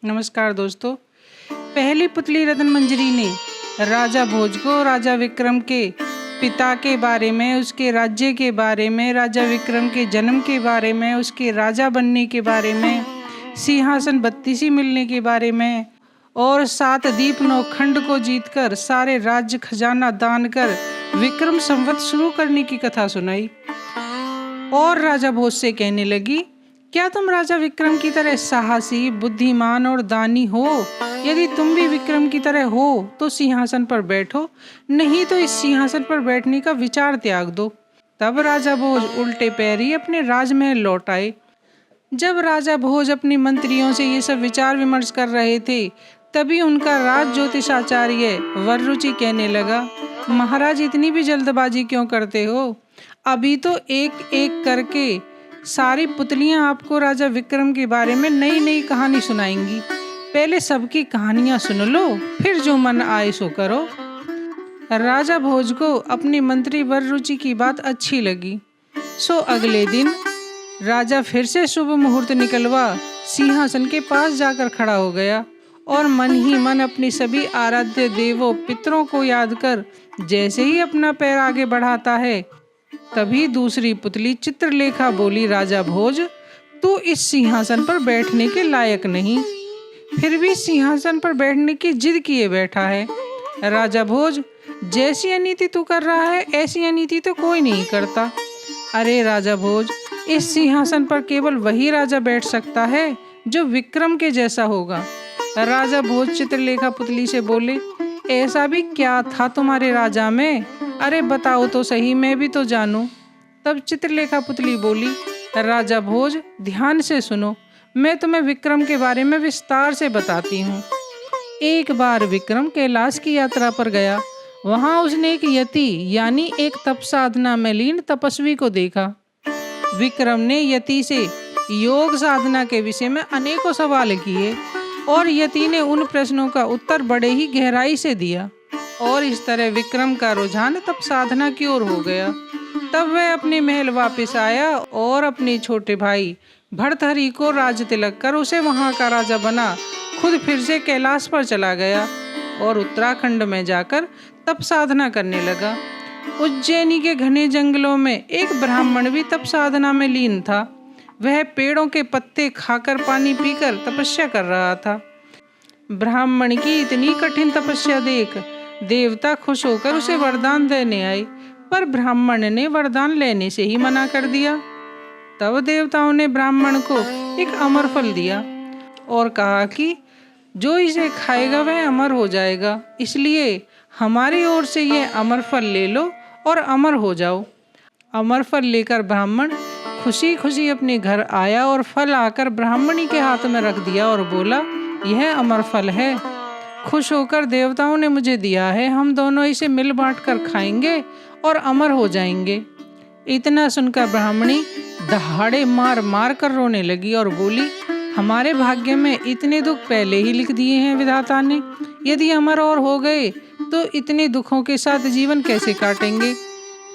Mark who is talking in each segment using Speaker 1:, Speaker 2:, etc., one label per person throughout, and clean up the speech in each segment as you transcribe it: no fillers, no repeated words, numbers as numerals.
Speaker 1: नमस्कार दोस्तों। पहली पुतली रत्न मंजरी ने राजा भोज को राजा विक्रम के पिता के बारे में, उसके राज्य के बारे में, राजा विक्रम के जन्म के बारे में, उसके राजा बनने के बारे में, सिंहासन 32 मिलने के बारे में और 7 द्वीप 9 खंड को जीतकर सारे राज्य खजाना दान कर विक्रम संवत शुरू करने की कथा सुनाई। और राजा भोज से कहने लगी, क्या तुम राजा विक्रम की तरह साहसी, बुद्धिमान और दानी हो? यदि तुम भी विक्रम की तरह हो तो सिंहासन पर बैठो, नहीं तो इस सिंहासन पर बैठने का विचार त्याग दो। तब राजा भोज उल्टे पैरी अपने राजमहल लौट आए। जब राजा भोज अपने मंत्रियों से ये सब विचार विमर्श कर रहे थे, तभी उनका राज ज्योतिषाचार्य वररुचि कहने लगा, महाराज इतनी भी जल्दबाजी क्यों करते हो? अभी तो एक एक करके सारी पुतलियां आपको राजा विक्रम के बारे में नई नई कहानी सुनाएंगी। पहले सबकी कहानियां सुन लो, फिर जो मन आए सो करो। राजा भोज को अपने मंत्री वररुचि की बात अच्छी लगी। सो अगले दिन राजा फिर से शुभ मुहूर्त निकलवा सिंहासन के पास जाकर खड़ा हो गया और मन ही मन अपने सभी आराध्य देवों पितरों को याद कर जैसे ही अपना पैर आगे बढ़ाता है, तभी दूसरी पुतली चित्रलेखा बोली, राजा भोज तू इस सिंहासन पर बैठने के लायक नहीं, फिर भी सिंहासन पर बैठने की जिद किए बैठा है। राजा भोज, जैसी अनीति तू कर रहा है ऐसी अनीति तो कोई नहीं करता। अरे राजा भोज, इस सिंहासन पर केवल वही राजा बैठ सकता है जो विक्रम के जैसा होगा। राजा भोज चित्रलेखा पुतली से बोले, ऐसा भी क्या था तुम्हारे राजा में? अरे बताओ तो सही, मैं भी तो जानूं। तब चित्रलेखा पुतली बोली, राजा भोज ध्यान से सुनो, मैं तुम्हें विक्रम के बारे में विस्तार से बताती हूँ। एक बार विक्रम कैलाश की यात्रा पर गया। वहाँ उसने एक यति यानी एक तप साधना में लीन तपस्वी को देखा। विक्रम ने यति से योग साधना के विषय में अनेकों सवाल किए और यति ने उन प्रश्नों का उत्तर बड़े ही गहराई से दिया और इस तरह विक्रम का रुझान तप साधना की ओर हो गया। तब वह अपने महल वापस आया और अपने छोटे भाई भर्तहरि को राज तिलक कर उसे वहां का राजा बना खुद फिर से कैलाश पर चला गया और उत्तराखंड में जाकर तप साधना करने लगा। उज्जैनी के घने जंगलों में एक ब्राह्मण भी तप साधना में लीन था। वह पेड़ों के पत्ते खाकर पानी पीकर तपस्या कर रहा था। ब्राह्मण की इतनी कठिन तपस्या देख देवता खुश होकर उसे वरदान देने आए, पर ब्राह्मण ने वरदान लेने से ही मना कर दिया। तब देवताओं ने ब्राह्मण को एक अमर फल दिया और कहा कि जो इसे खाएगा वह अमर हो जाएगा, इसलिए हमारी ओर से यह अमर फल ले लो और अमर हो जाओ। अमर फल लेकर ब्राह्मण खुशी खुशी अपने घर आया और फल आकर ब्राह्मणी के हाथ में रख दिया और बोला, यह अमर फल है, खुश होकर देवताओं ने मुझे दिया है, हम दोनों इसे मिल बांट कर खाएंगे और अमर हो जाएंगे। इतना सुनकर ब्राह्मणी दहाड़े मार मार कर रोने लगी और बोली, हमारे भाग्य में इतने दुख पहले ही लिख दिए हैं विधाता ने, यदि अमर और हो गए तो इतने दुखों के साथ जीवन कैसे काटेंगे?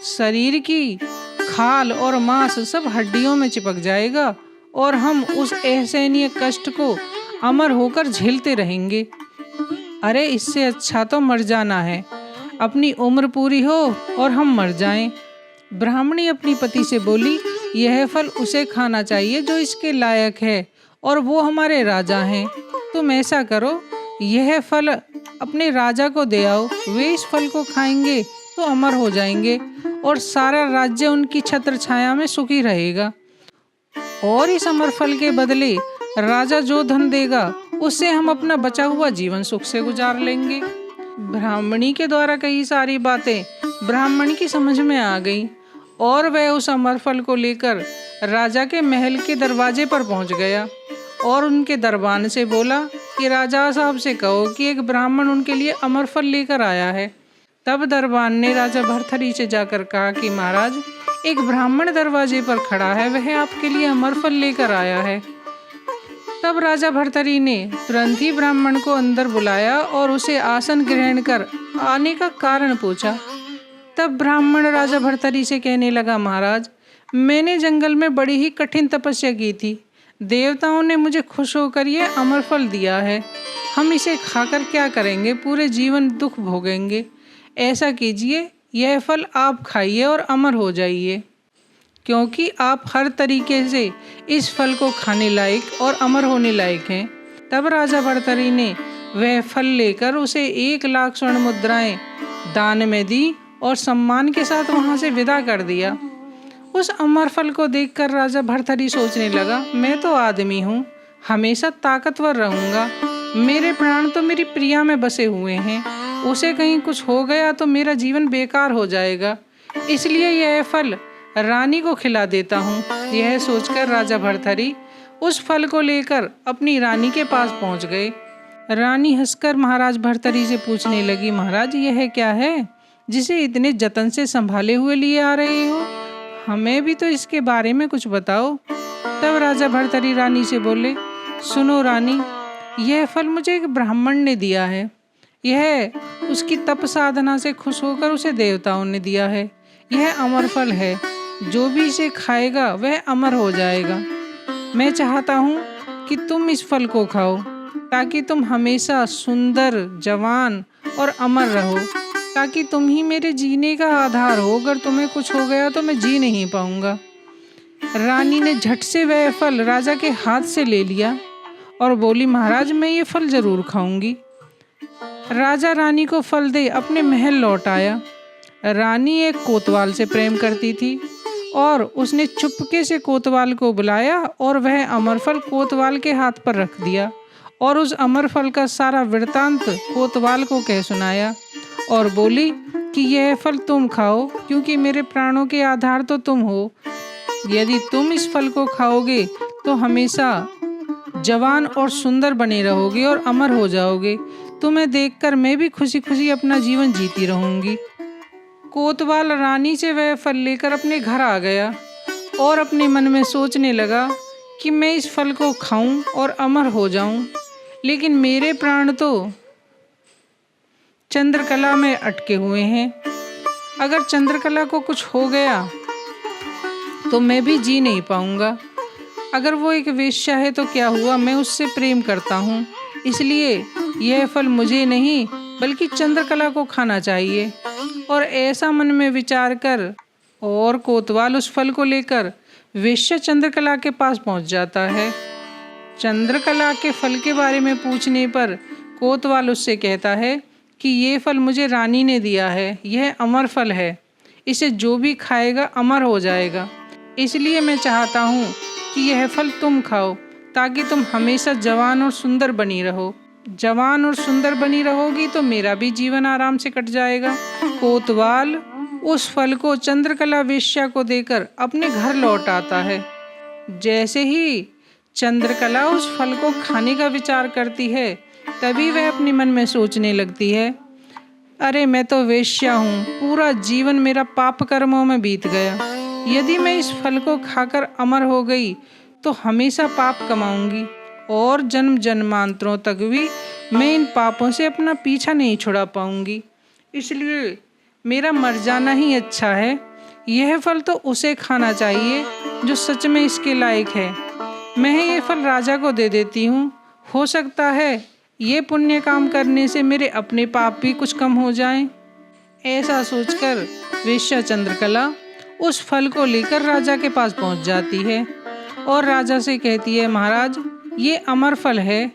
Speaker 1: शरीर की खाल और मांस सब हड्डियों में चिपक जाएगा और हम उस असहनीय कष्ट को अमर होकर झेलते रहेंगे। अरे इससे अच्छा तो मर जाना है, अपनी उम्र पूरी हो और हम मर जाएं। ब्राह्मणी अपनी पति से बोली, यह फल उसे खाना चाहिए जो इसके लायक है और वो हमारे राजा हैं। तुम ऐसा करो, यह फल अपने राजा को दे आओ, वे इस फल को खाएंगे तो अमर हो जाएंगे और सारा राज्य उनकी छत्र छाया में सुखी रहेगा और इस अमर फल के बदले राजा जो धन देगा उससे हम अपना बचा हुआ जीवन सुख से गुजार लेंगे। ब्राह्मणी के द्वारा कही सारी बातें ब्राह्मण की समझ में आ गई और वह उस अमर फल को लेकर राजा के महल के दरवाजे पर पहुंच गया और उनके दरबान से बोला कि राजा साहब से कहो कि एक ब्राह्मण उनके लिए अमर फल लेकर आया है। तब दरबान ने राजा भर्तहरि से जाकर कहा कि महाराज, एक ब्राह्मण दरवाजे पर खड़ा है, वह आपके लिए अमर फल लेकर आया है। तब राजा भर्तहरि ने तुरंत ही ब्राह्मण को अंदर बुलाया और उसे आसन ग्रहण कर आने का कारण पूछा। तब ब्राह्मण राजा भर्तहरि से कहने लगा, महाराज मैंने जंगल में बड़ी ही कठिन तपस्या की थी, देवताओं ने मुझे खुश होकर ये अमर फल दिया है। हम इसे खाकर क्या करेंगे? पूरे जीवन दुख भोगेंगे। ऐसा कीजिए, यह फल आप खाइए और अमर हो जाइए, क्योंकि आप हर तरीके से इस फल को खाने लायक और अमर होने लायक हैं। तब राजा भर्तृहरि ने वह फल लेकर उसे 1,00,000 स्वर्ण मुद्राएं दान में दी और सम्मान के साथ वहां से विदा कर दिया। उस अमर फल को देखकर राजा भर्तृहरि सोचने लगा, मैं तो आदमी हूँ, हमेशा ताकतवर रहूंगा। मेरे प्राण तो मेरी प्रिया में बसे हुए हैं, उसे कहीं कुछ हो गया तो मेरा जीवन बेकार हो जाएगा, इसलिए यह फल रानी को खिला देता हूँ। यह सोचकर राजा भर्तृहरि उस फल को लेकर अपनी रानी के पास पहुँच गए। रानी हंसकर महाराज भर्तृहरि से पूछने लगी, महाराज यह क्या है जिसे इतने जतन से संभाले हुए लिए आ रहे हो? हमें भी तो इसके बारे में कुछ बताओ। तब राजा भर्तृहरि रानी से बोले, सुनो रानी, यह फल मुझे एक ब्राह्मण ने दिया है। यह उसकी तप साधना से खुश होकर उसे देवताओं ने दिया है। यह अमर फल है, जो भी इसे खाएगा वह अमर हो जाएगा। मैं चाहता हूँ कि तुम इस फल को खाओ, ताकि तुम हमेशा सुंदर, जवान और अमर रहो, ताकि तुम ही मेरे जीने का आधार हो। अगर तुम्हें कुछ हो गया तो मैं जी नहीं पाऊंगा। रानी ने झट से वह फल राजा के हाथ से ले लिया और बोली, महाराज मैं ये फल जरूर खाऊंगी। राजा रानी को फल दे अपने महल लौट आया। रानी एक कोतवाल से प्रेम करती थी और उसने चुपके से कोतवाल को बुलाया और वह अमर फल कोतवाल के हाथ पर रख दिया और उस अमर फल का सारा वृतांत कोतवाल को कह सुनाया और बोली कि यह फल तुम खाओ, क्योंकि मेरे प्राणों के आधार तो तुम हो। यदि तुम इस फल को खाओगे तो हमेशा जवान और सुंदर बने रहोगे और अमर हो जाओगे। तुम्हें देखकर मैं भी खुशी खुशी अपना जीवन जीती रहूंगी। कोतवाल रानी से वह फल लेकर अपने घर आ गया और अपने मन में सोचने लगा कि मैं इस फल को खाऊं और अमर हो जाऊं, लेकिन मेरे प्राण तो चंद्रकला में अटके हुए हैं। अगर चंद्रकला को कुछ हो गया तो मैं भी जी नहीं पाऊंगा। अगर वो एक वेश्या है तो क्या हुआ, मैं उससे प्रेम करता हूँ, इसलिए यह फल मुझे नहीं बल्कि चंद्रकला को खाना चाहिए। और ऐसा मन में विचार कर और कोतवाल उस फल को लेकर वेश्या चंद्रकला के पास पहुँच जाता है। चंद्रकला के फल के बारे में पूछने पर कोतवाल उससे कहता है कि ये फल मुझे रानी ने दिया है, यह अमर फल है, इसे जो भी खाएगा अमर हो जाएगा, इसलिए मैं चाहता हूँ कि यह फल तुम खाओ, ताकि तुम हमेशा जवान और सुंदर बनी रहो। जवान और सुंदर बनी रहोगी तो मेरा भी जीवन आराम से कट जाएगा। कोतवाल उस फल को चंद्रकला वेश्या को देकर अपने घर लौट आता है। जैसे ही चंद्रकला उस फल को खाने का विचार करती है, तभी वह अपने मन में सोचने लगती है, अरे मैं तो वेश्या हूँ, पूरा जीवन मेरा पाप कर्मों में बीत गया। यदि मैं इस फल को खाकर अमर हो गई तो हमेशा पाप कमाऊंगी और जन्म जन्मांतरों तक भी मैं इन पापों से अपना पीछा नहीं छुड़ा पाऊंगी, इसलिए मेरा मर जाना ही अच्छा है। यह फल तो उसे खाना चाहिए जो सच में इसके लायक है। मैं ये फल राजा को दे देती हूँ, हो सकता है ये पुण्य काम करने से मेरे अपने पाप भी कुछ कम हो जाएं। ऐसा सोचकर वेश्या चंद्रकला उस फल को लेकर राजा के पास पहुंच जाती है और राजा से कहती है, महाराज ये अमर फल है,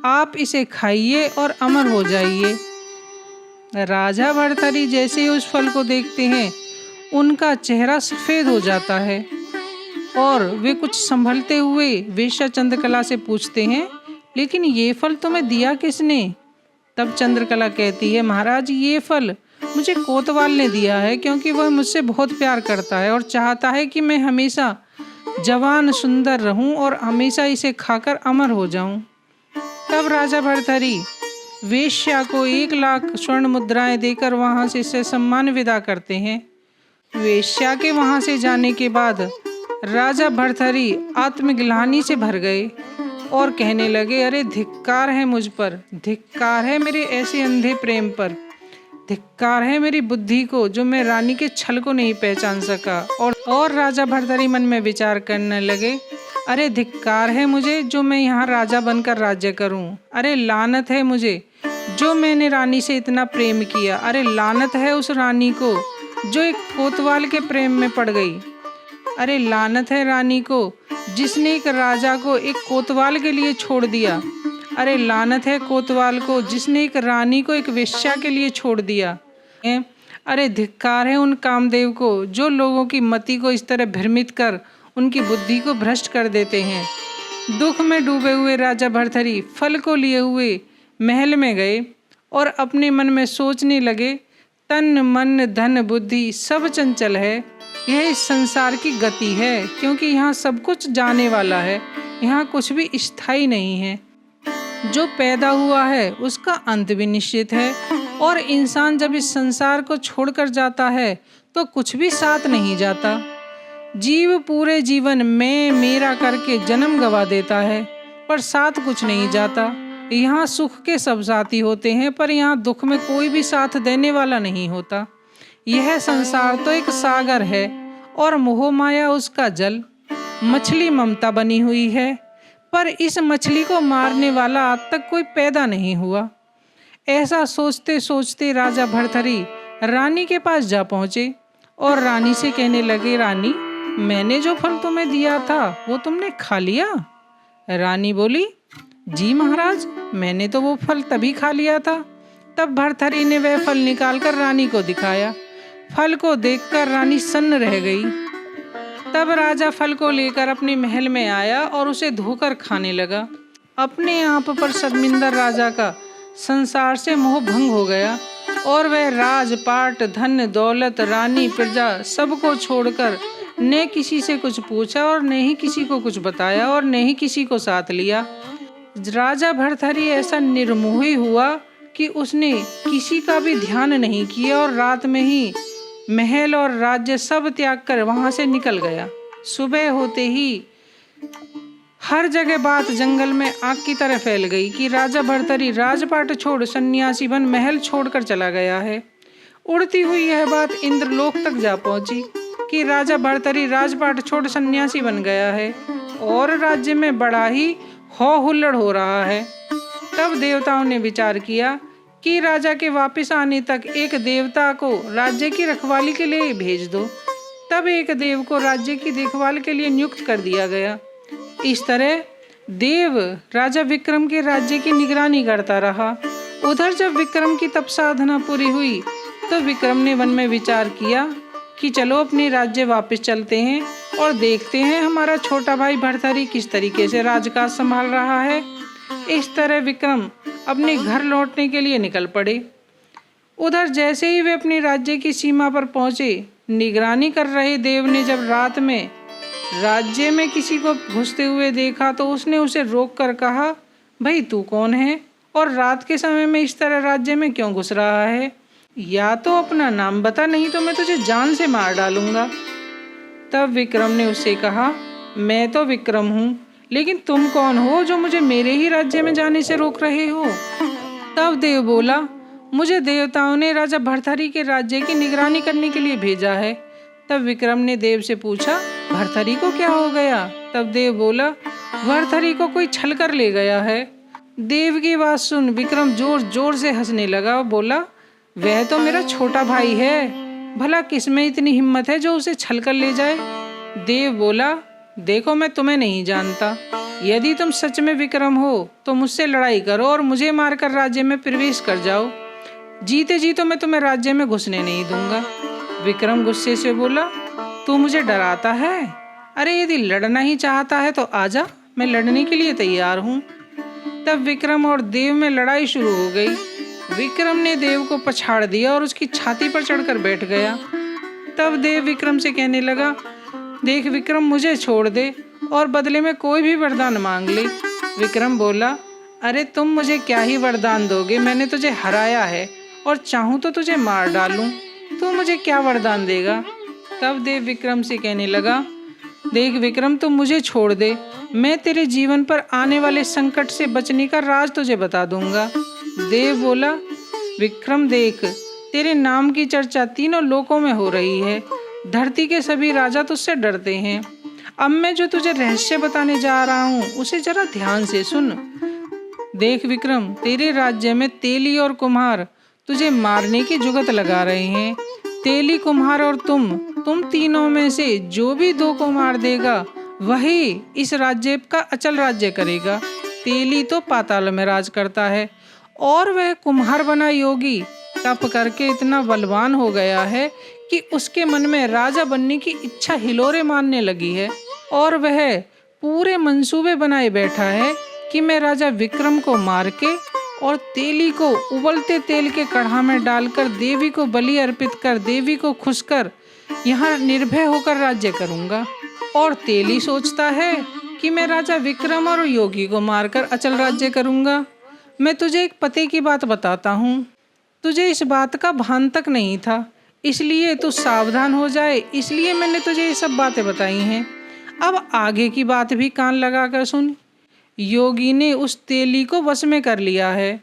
Speaker 1: आप इसे खाइए और अमर हो जाइए। राजा भर्तृहरि जैसे ही उस फल को देखते हैं, उनका चेहरा सफ़ेद हो जाता है और वे कुछ संभलते हुए वेश्या चंद्रकला से पूछते हैं, लेकिन ये फल तुम्हें दिया किसने? तब चंद्रकला कहती है, महाराज ये फल मुझे कोतवाल ने दिया है, क्योंकि वह मुझसे बहुत प्यार करता है और चाहता है कि मैं हमेशा जवान सुंदर रहूं और हमेशा इसे खाकर अमर हो जाऊं। तब राजा भर्तृहरि वेश्या को 1,00,000 स्वर्ण मुद्राएं देकर वहां से सम्मान विदा करते हैं। वेश्या के वहां से जाने के बाद राजा भर्तृहरि आत्मग्लानि से भर गए और कहने लगे, अरे धिक्कार है मुझ पर, धिक्कार है मेरे ऐसे अंधे प्रेम पर, धिक्कार है मेरी बुद्धि को जो मैं रानी के छल को नहीं पहचान सका। और राजा भर्तृहरि मन में विचार करने लगे, अरे धिक्कार है मुझे जो मैं यहाँ राजा बनकर राज्य करूं। अरे लानत है मुझे जो मैंने रानी से इतना प्रेम किया। अरे लानत है उस रानी को जो एक कोतवाल के प्रेम में पड़ गई। अरे लानत है रानी को जिसने एक राजा को एक कोतवाल के लिए छोड़ दिया। अरे लानत है कोतवाल को जिसने एक रानी को एक वेश्या के लिए छोड़ दिया। अरे धिक्कार है उन कामदेव को जो लोगों की मति को इस तरह भ्रमित कर उनकी बुद्धि को भ्रष्ट कर देते हैं। दुख में डूबे हुए राजा भर्तृहरि फल को लिए हुए महल में गए और अपने मन में सोचने लगे, तन मन धन बुद्धि सब चंचल है। यह इस संसार की गति है, क्योंकि यहाँ सब कुछ जाने वाला है, यहाँ कुछ भी स्थायी नहीं है। जो पैदा हुआ है उसका अंत भी निश्चित है, और इंसान जब इस संसार को छोड़कर जाता है तो कुछ भी साथ नहीं जाता। जीव पूरे जीवन में मेरा करके जन्म गवा देता है, पर साथ कुछ नहीं जाता। यहाँ सुख के सब साथी होते हैं, पर यहाँ दुख में कोई भी साथ देने वाला नहीं होता। यह संसार तो एक सागर है और मोह माया उसका जल। मछली ममता बनी हुई है, पर इस मछली को मारने वाला आज तक कोई पैदा नहीं हुआ। ऐसा सोचते सोचते राजा भर्तृहरि रानी के पास जा पहुँचे और रानी से कहने लगे, रानी, मैंने जो फल तुम्हें दिया था वो तुमने खा लिया? रानी बोली, जी महाराज, मैंने तो वो फल तभी खा लिया था। तब भर्तृहरि ने वह फल निकालकर रानी को दिखाया। फल को देखकर रानी सन्न रह गई। तब राजा फल को लेकर अपने महल में आया और उसे धोकर खाने लगा। अपने आप पर शर्मिंदा राजा का संसार से मोह भंग हो गया और वह राजपाट, धन दौलत, रानी, प्रजा सबको छोड़कर न किसी से कुछ पूछा और न ही किसी को कुछ बताया और न ही किसी को साथ लिया। राजा भर्तृहरि ऐसा निर्मोही हुआ कि उसने किसी का भी ध्यान नहीं किया और रात में ही महल और राज्य सब त्याग कर वहां से निकल गया। सुबह होते ही हर जगह बात जंगल में आग की तरह फैल गई कि राजा भर्तृहरि राजपाट छोड़ सन्यासी बन महल छोड़कर चला गया है। उड़ती हुई यह बात इंद्रलोक तक जा पहुंची कि राजा भर्तृहरि राजपाट छोड़ सन्यासी बन गया है और राज्य में बड़ा ही हो हुल्लड़ हो रहा है। तब देवताओं ने विचार किया कि राजा के वापस आने तक एक देवता को राज्य की रखवाली के लिए भेज दो। तब एक देव को राज्य की देखभाल के लिए नियुक्त कर दिया गया। इस तरह देव राजा विक्रम के राज्य की निगरानी करता रहा। उधर जब विक्रम की तप साधना पूरी हुई तो विक्रम ने मन में विचार किया कि चलो अपने राज्य वापस चलते हैं और देखते हैं हमारा छोटा भाई भर्तृहरि किस तरीके से राजकाज संभाल रहा है। इस तरह विक्रम अपने घर लौटने के लिए निकल पड़े। उधर जैसे ही वे अपने राज्य की सीमा पर पहुंचे, निगरानी कर रहे देव ने जब रात में राज्य में किसी को घुसते हुए देखा तो उसने उसे रोककर कहा, भाई तू कौन है और रात के समय में इस तरह राज्य में क्यों घुस रहा है? या तो अपना नाम बता, नहीं तो मैं तुझे जान से मार डालूंगा। तब विक्रम ने उससे कहा, मैं तो विक्रम हूँ, लेकिन तुम कौन हो जो मुझे मेरे ही राज्य में जाने से रोक रहे हो? तब देव बोला, मुझे देवताओं ने राजा भर्तृहरि के राज्य की निगरानी करने के लिए भेजा है। तब विक्रम ने देव से पूछा, भर्तृहरि को क्या हो गया? तब देव बोला, भर्तृहरि को कोई छल कर ले गया है। देव की बात सुन विक्रम जोर जोर से हंसने लगा और बोला, वह तो मेरा छोटा भाई है, भला किसमें इतनी हिम्मत है जो उसे छल कर ले जाए? देव बोला, देखो मैं तुम्हें नहीं जानता, यदि तुम सच में विक्रम हो तो मुझसे लड़ाई करो और मुझे मारकर राज्य में प्रवेश कर जाओ। जीते जी तो मैं तुम्हें राज्य में घुसने नहीं दूंगा। विक्रम गुस्से से बोला, तू मुझे डराता है? अरे यदि लड़ना ही चाहता है तो आजा, मैं लड़ने के लिए तैयार हूँ। तब विक्रम और देव में लड़ाई शुरू हो गई। विक्रम ने देव को पछाड़ दिया और उसकी छाती पर चढ़कर बैठ गया। तब देव विक्रम से कहने लगा, देख विक्रम, मुझे छोड़ दे और बदले में कोई भी वरदान मांग ले। विक्रम बोला, अरे तुम मुझे क्या ही वरदान दोगे, मैंने तुझे हराया है और चाहूँ तो तुझे मार डालूं, तू मुझे क्या वरदान देगा? तब देव विक्रम से कहने लगा, देख विक्रम, तुम मुझे छोड़ दे, मैं तेरे जीवन पर आने वाले संकट से बचने का राज तुझे बता दूंगा। देव बोला, विक्रम देख, तेरे नाम की चर्चा तीनों लोकों में हो रही है, धरती के सभी राजा तुझसे डरते हैं। अब मैं जो तुझे रहस्य बताने जा रहा हूँ उसे जरा ध्यान से सुन। देख विक्रम, तेरे राज्य में तेली और कुम्हार तुझे मारने की जुगत लगा रहे हैं। तेली, कुम्हार और तुम तीनों में से जो भी दो को मार देगा वही इस राज्य का अचल राज्य करेगा। तेली तो पाताल में राज करता है और वह कुम्हार बना योगी तप करके इतना बलवान हो गया है कि उसके मन में राजा बनने की इच्छा हिलोरे मारने लगी है और वह पूरे मंसूबे बनाए बैठा है कि मैं राजा विक्रम को मार के और तेली को उबलते तेल के कढ़ा में डालकर देवी को बलि अर्पित कर देवी को खुश कर यहाँ निर्भय होकर राज्य करूँगा। और तेली सोचता है कि मैं राजा विक्रम और योगी को मारकर अचल राज्य करूँगा। मैं तुझे एक पते की बात बताता हूँ, तुझे इस बात का भान तक नहीं था, इसलिए तू सावधान हो जाए, इसलिए मैंने तुझे ये सब बातें बताई हैं। अब आगे की बात भी कान लगा कर सुन। योगी ने उस तेली को वश में कर लिया है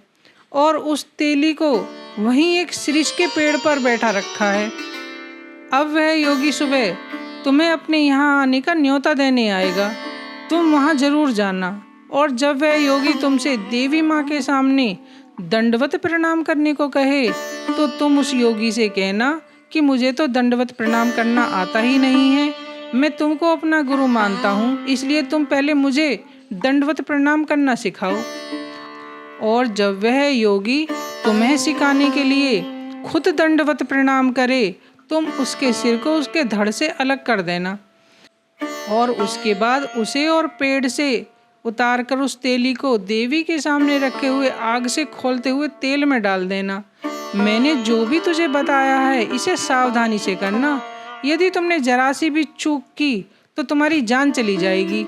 Speaker 1: और उस तेली को वहीं एक शिरीष के पेड़ पर बैठा रखा है। अब वह योगी सुबह तुम्हें अपने यहाँ आने का न्योता देने आएगा, तुम वहाँ जरूर जाना। और जब वह योगी तुमसे देवी माँ के सामने दंडवत प्रणाम करने को कहे तो तुम उस योगी से कहना कि मुझे तो दंडवत प्रणाम करना आता ही नहीं है, मैं तुमको अपना गुरु मानता हूँ, इसलिए तुम पहले मुझे दंडवत प्रणाम करना सिखाओ। और जब वह योगी तुम्हें सिखाने के लिए खुद दंडवत प्रणाम करे तुम उसके सिर को उसके धड़ से अलग कर देना और उसके बाद उसे और पेड़ से उतार कर उस तेली को देवी के सामने रखे हुए आग से खोलते हुए तेल में डाल देना। मैंने जो भी तुझे बताया है इसे सावधानी से करना, यदि तुमने जरा सी भी चूक की तो तुम्हारी जान चली जाएगी।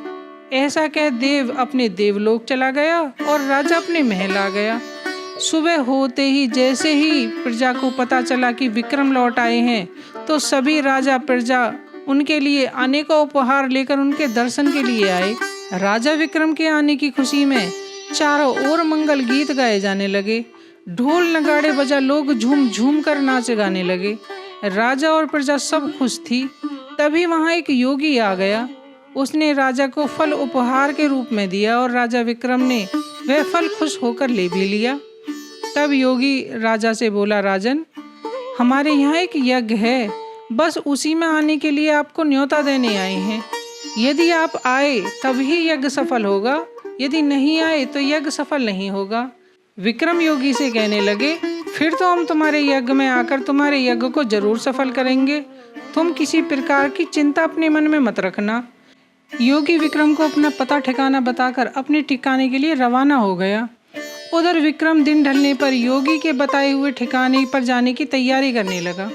Speaker 1: ऐसा कह देव अपने देवलोक चला गया और राजा अपने महल आ गया। सुबह होते ही जैसे ही प्रजा को पता चला कि विक्रम लौट आए हैं तो सभी राजा प्रजा उनके लिए आने का उपहार लेकर उनके दर्शन के लिए आए। राजा विक्रम के आने की खुशी में चारों ओर मंगल गीत गाए जाने लगे, ढोल नगाड़े बजा लोग झूम झूम कर नाच गाने लगे। राजा और प्रजा सब खुश थी। तभी वहाँ एक योगी आ गया, उसने राजा को फल उपहार के रूप में दिया और राजा विक्रम ने वह फल खुश होकर ले भी लिया। तब योगी राजा से बोला, राजन, हमारे यहाँ एक यज्ञ है, बस उसी में आने के लिए आपको न्योता देने आए हैं। यदि आप आए तभी यज्ञ सफल होगा, यदि नहीं आए तो यज्ञ सफल नहीं होगा। विक्रम योगी से कहने लगे, फिर तो हम तुम्हारे यज्ञ में आकर तुम्हारे यज्ञ को जरूर सफल करेंगे, तुम किसी प्रकार की चिंता अपने मन में मत रखना। योगी विक्रम को अपना पता ठिकाना बताकर अपने ठिकाने के लिए रवाना हो गया। उधर विक्रम दिन ढलने पर योगी के बताए हुए ठिकाने पर जाने की तैयारी करने लगा।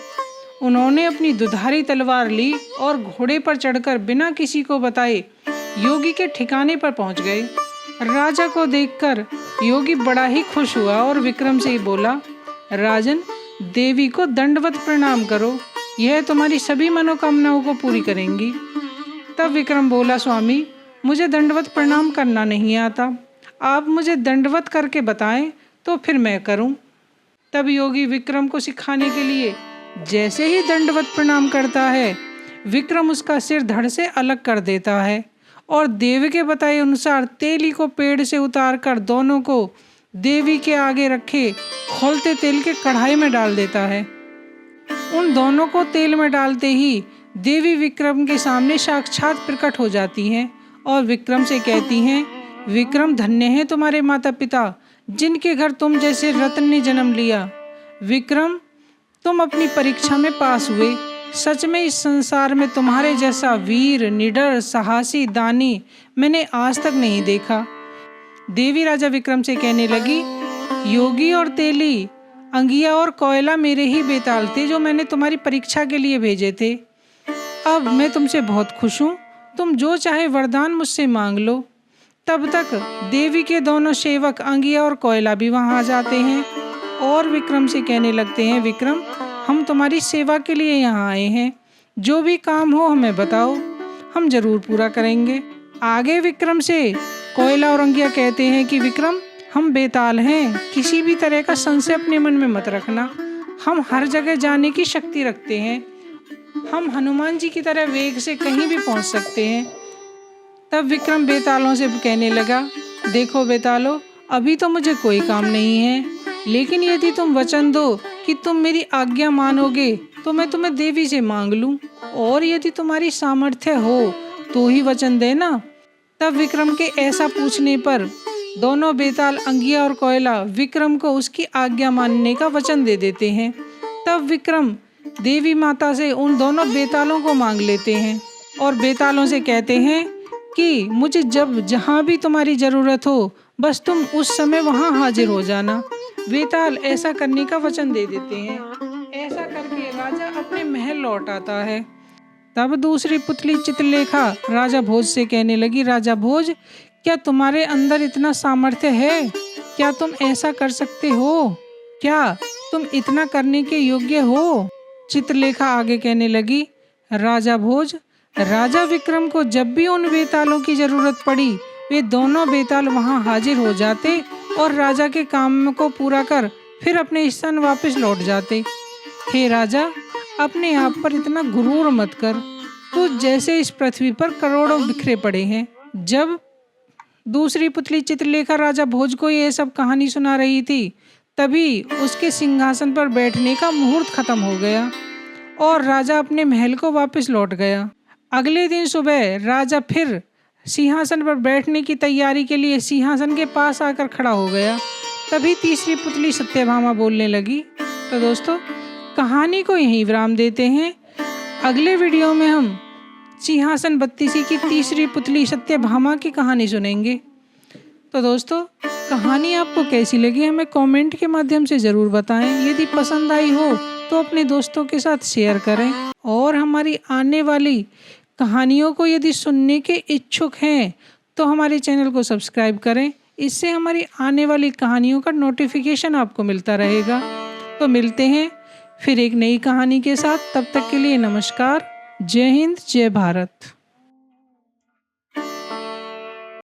Speaker 1: उन्होंने अपनी दुधारी तलवार ली और घोड़े पर चढ़कर बिना किसी को बताए योगी के ठिकाने पर पहुंच गए। राजा को देखकर योगी बड़ा ही खुश हुआ और विक्रम से बोला, राजन, देवी को दंडवत प्रणाम करो, यह तुम्हारी सभी मनोकामनाओं को पूरी करेंगी। तब विक्रम बोला, स्वामी, मुझे दंडवत प्रणाम करना नहीं आता, आप मुझे दंडवत करके बताएं तो फिर मैं करूं। तब योगी विक्रम को सिखाने के लिए जैसे ही दंडवत प्रणाम करता है, विक्रम उसका सिर धड़ से अलग कर देता है और देवी के बताए अनुसार तेली को पेड़ से उतारकर दोनों को देवी के आगे रखे खौलते तेल के कढ़ाई में डाल देता है। उन दोनों को तेल में डालते ही देवी विक्रम के सामने साक्षात प्रकट हो जाती हैं और विक्रम से कहती हैं, विक्रम, धन्य है तुम्हारे माता पिता जिनके घर तुम जैसे रत्न ने जन्म लिया। विक्रम, तुम अपनी परीक्षा में पास हुए, सच में इस संसार में तुम्हारे जैसा वीर, निडर, साहसी, दानी मैंने आज तक नहीं देखा। देवी राजा विक्रम से कहने लगी, योगी और तेली, अंगिया और कोयला मेरे ही बेताल थे जो मैंने तुम्हारी परीक्षा के लिए भेजे थे। अब मैं तुमसे बहुत खुश हूँ, तुम जो चाहे वरदान मुझसे मांग लो। तब तक देवी के दोनों सेवक अंगिया और कोयला भी वहाँ आ जाते हैं और विक्रम से कहने लगते हैं, विक्रम, हम तुम्हारी सेवा के लिए यहाँ आए हैं, जो भी काम हो हमें बताओ, हम जरूर पूरा करेंगे। आगे विक्रम से कोयला और अंगिया कहते हैं कि विक्रम, हम बेताल हैं, किसी भी तरह का संशय अपने मन में मत रखना, हम हर जगह जाने की शक्ति रखते हैं, हम हनुमान जी की तरह वेग से कहीं भी पहुंच सकते हैं, तब विक्रम बेतालों से कहने लगा, देखो बेतालों, अभी तो मुझे कोई काम नहीं है, लेकिन यदि तुम वचन दो कि तुम मेरी आज्ञा मानोगे तो मैं तुम्हें देवी से मांग लूं, और यदि तुम्हारी सामर्थ्य हो तो ही वचन देना। तब विक्रम के ऐसा पूछने पर दोनों बेताल अंगिया और कोयला विक्रम को उसकी आज्ञा मानने का वचन दे देते हैं। तब विक्रम देवी माता से उन दोनों बेतालों को मांग लेते हैं और बेतालों से कहते हैं कि मुझे जब जहाँ भी तुम्हारी ज़रूरत हो बस तुम उस समय वहाँ हाजिर हो जाना। बेताल ऐसा करने का वचन दे देते हैं। ऐसा करके राजा अपने महल लौट आता है। तब दूसरी पुतली चित्रलेखा राजा भोज से कहने लगी, राजा भोज, क्या तुम्हारे अंदर इतना सामर्थ्य है? क्या तुम ऐसा कर सकते हो? क्या तुम इतना करने के योग्य हो? चित्रलेखा आगे कहने लगी, राजा भोज, राजा विक्रम को जब भी उन बेतालों की जरूरत पड़ी वे दोनों बेताल वहां हाजिर हो जाते और राजा के काम को पूरा कर फिर अपने स्थान वापस लौट जाते। हे राजा, अपने आप पर इतना गुरूर मत कर, तो जैसे इस पृथ्वी पर करोड़ों बिखरे पड़े हैं। जब दूसरी पुतली चित्रलेखा राजा भोज को ये सब कहानी सुना रही थी तभी उसके सिंहासन पर बैठने का मुहूर्त खत्म हो गया और राजा अपने महल को वापस लौट गया। अगले दिन सुबह राजा फिर सिंहासन पर बैठने की तैयारी के लिए सिंहासन के पास आकर खड़ा हो गया। तभी तीसरी पुतली सत्यभामा बोलने लगी। तो दोस्तों, कहानी को यहीं विराम देते हैं। अगले वीडियो में हम सिंहासन बत्तीसी की तीसरी पुतली सत्यभामा की कहानी सुनेंगे। तो दोस्तों, कहानी आपको कैसी लगी हमें कमेंट के माध्यम से ज़रूर बताएं। यदि पसंद आई हो तो अपने दोस्तों के साथ शेयर करें और हमारी आने वाली कहानियों को यदि सुनने के इच्छुक हैं तो हमारे चैनल को सब्सक्राइब करें। इससे हमारी आने वाली कहानियों का नोटिफिकेशन आपको मिलता रहेगा। तो मिलते हैं फिर एक नई कहानी के साथ। तब तक के लिए नमस्कार। जय हिंद, जय भारत।